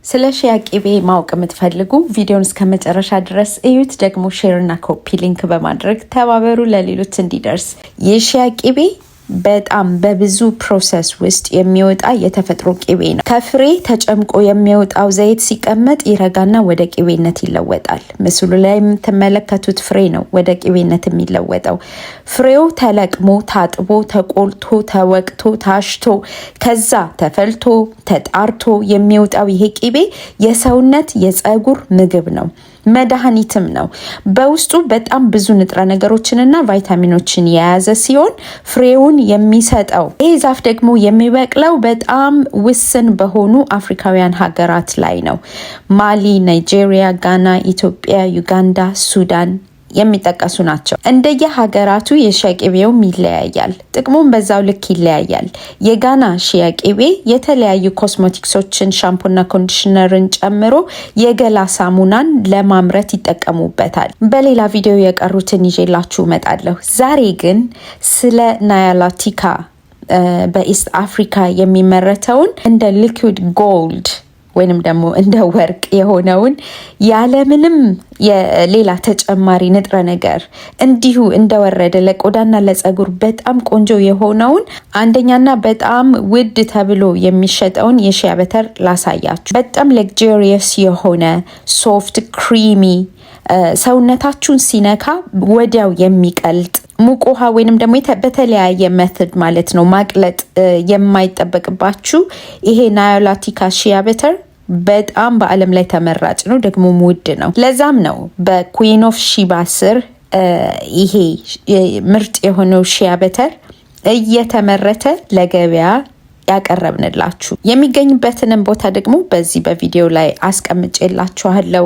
ስለ ሺያ ቅቤ ማወቅ የምትፈልጉ ቪዲዮን እስከ መጨረሻ ድረስ እዩት። ደግሞ ሼር እና ኮፒ ሊንክ በማድረግ ተባበሩ ለሌሎች እንዲደርስ። የሺያ ቅቤ በጣም በብዙ ፕሮሰስ ውስጥ የሚወጣ የተፈጥሮ ቅቤ ነው። ከፍሬ ተጨምቆ የሚወጣው ዘይት ሲቀመጥ ይረጋና ወደ ቅቤነት ይለወጣል። ምስሉ ላይ የምትመለከቱት ፍሬ ነው ወደ ቅቤነት የሚለወጠው። ፍሬው ተለቅሞ ታጥቦ ተቆልቶ ተወቅቶ ታሽቶ ከዛ ተፈልቶ ተጣርቶ የሚወጣው ይሄ ቅቤ የሰውነት የፀጉር ምግብ ነው፣ መድኃኒትም ነው። በውስጡ በጣም ብዙ ንጥረ ነገሮችንና ቫይታሚኖችን የያዘ ሲሆን ፍሬውን የሚሰጠው ይህ ዛፍ ደግሞ የሚበቅለው በጣም ውስን በሆኑ አፍሪካውያን ሀገራት ላይ ነው። ማሊ፣ ናይጄሪያ፣ ጋና፣ ኢትዮጵያ፣ ዩጋንዳ፣ ሱዳን የሚጠቀሱ ናቸው። እንደየ ሀገራቱ የሺያ ቅቤውም ይለያያል፣ ጥቅሙም በዛው ልክ ይለያያል። የጋና ሺያ ቅቤ የተለያዩ ኮስሞቲክሶችን፣ ሻምፖና ኮንዲሽነርን ጨምሮ የገላ ሳሙናን ለማምረት ይጠቀሙበታል። በሌላ ቪዲዮ የቀሩትን ይዤላችሁ እመጣለሁ። ዛሬ ግን ስለ ናያላቲካ በኢስት አፍሪካ የሚመረተውን እንደ ሊኩዊድ ጎልድ ወይንም ደግሞ እንደ ወርቅ የሆነውን ያለምንም የሌላ ተጨማሪ ንጥረ ነገር እንዲሁ እንደወረደ ለቆዳና ለፀጉር በጣም ቆንጆ የሆነውን አንደኛና በጣም ውድ ተብሎ የሚሸጠውን የሺያ በተር ላሳያችሁ። በጣም ሌክጀሪየስ የሆነ ሶፍት ክሪሚ ሰውነታችሁን ሲነካ ወዲያው የሚቀልጥ ሙቅ ውሃ ወይንም ደግሞ በተለያየ ሜተድ ማለት ነው ማቅለጥ የማይጠበቅባችሁ ይሄ ናያላቲካ ሺያ በተር በጣም በዓለም ላይ ተመራጭ ነው፣ ደግሞ ውድ ነው። ለዛም ነው በኩዊን ኦፍ ሺባ ስር ይሄ ምርጥ የሆነው ሺያ በተር እየተመረተ ለገበያ ያቀረብንላችሁ። የሚገኝበትንም ቦታ ደግሞ በዚህ በቪዲዮ ላይ አስቀምጬላችኋለሁ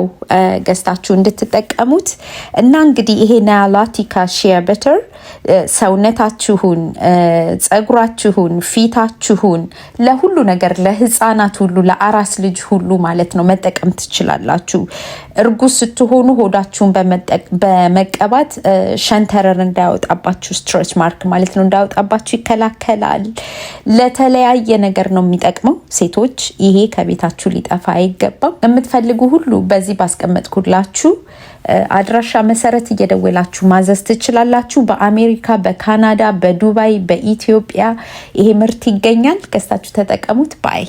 ገዝታችሁ እንድትጠቀሙት። እና እንግዲህ ይሄ ናያላቲካ ሺያ በተር ሰውነታችሁን፣ ፀጉራችሁን፣ ፊታችሁን ለሁሉ ነገር ለህፃናት ሁሉ ለአራስ ልጅ ሁሉ ማለት ነው መጠቀም ትችላላችሁ። እርጉዝ ስትሆኑ ሆዳችሁን በመቀባት ሸንተረር እንዳያወጣባችሁ ስትሬች ማርክ ማለት ነው እንዳያወጣባችሁ ይከላከላል። ለተለያየ ነገር ነው የሚጠቅመው። ሴቶች ይሄ ከቤታችሁ ሊጠፋ አይገባም። የምትፈልጉ ሁሉ በዚህ ባስቀመጥኩላችሁ አድራሻ መሰረት እየደወላችሁ ማዘዝ ትችላላችሁ። በአሜሪካ፣ በካናዳ፣ በዱባይ፣ በኢትዮጵያ ይሄ ምርት ይገኛል። ገዝታችሁ ተጠቀሙት ባይ